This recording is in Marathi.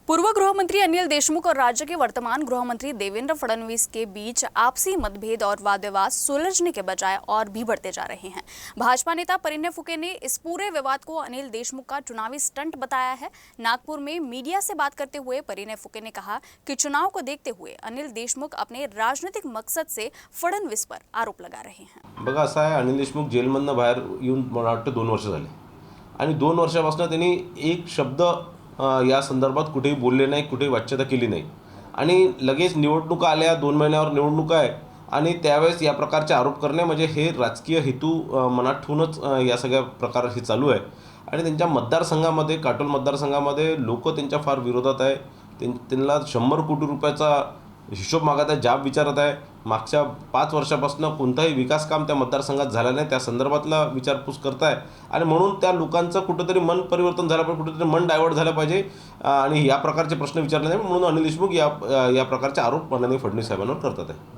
पूर्व गृह मंत्री अनिल देशमुख और राज्य के वर्तमान गृह मंत्री देवेंद्र फडणवीस के बीच आपसी मतभेद और वाद विवाद सुलझने के बजाय और भी बढ़ते जा रहे हैं। भाजपा नेता परिणय फुके ने इस पूरे विवाद को अनिल देशमुख का चुनावी स्टंट बताया है। नागपुर में मीडिया से बात करते हुए परिणय फुके ने कहा कि चुनाव को देखते हुए अनिल देशमुख अपने राजनीतिक मकसद से फडणवीस पर आरोप लगा रहे हैं। बघा, असं आहे, अनिल देशमुख जेलमधनं बाहेर येऊन मला वाटतं 2 वर्ष झाले आणि 2 वर्षापासून त्यांनी एक शब्द या संदर्भात कुठेही बोलले नाही, कुठेही वाच्यता केली नाही आणि लगेच निवडणुका आल्या, 2 महिन्यावर निवडणुका आहे आणि त्यावेळेस या प्रकारचे आरोप करणे म्हणजे हे राजकीय हेतू मनात ठेवूनच या सगळ्या प्रकार हे चालू आहे आणि त्यांच्या मतदारसंघामध्ये, काटोल मतदारसंघामध्ये लोक त्यांच्या फार विरोधात आहे। त्यांना 100 कोटी रुपयाचा हिशोब मागत आहे, जाब विचारत आहे। मागच्या 5 वर्षापासून कोणताही विकास काम त्या मतदारसंघात झाला नाही, त्या संदर्भातला विचारपूस करताय आणि म्हणून त्या लोकांचं कुठेतरी मन परिवर्तन झालं पाहिजे, कुठेतरी मन डायव्हर्ट झालं पाहिजे आणि या प्रकारचे प्रश्न विचारले नाही, म्हणून अनिल देशमुख या प्रकारचे आरोप माननीय फडणवीस साहेबांवर करतात आहे।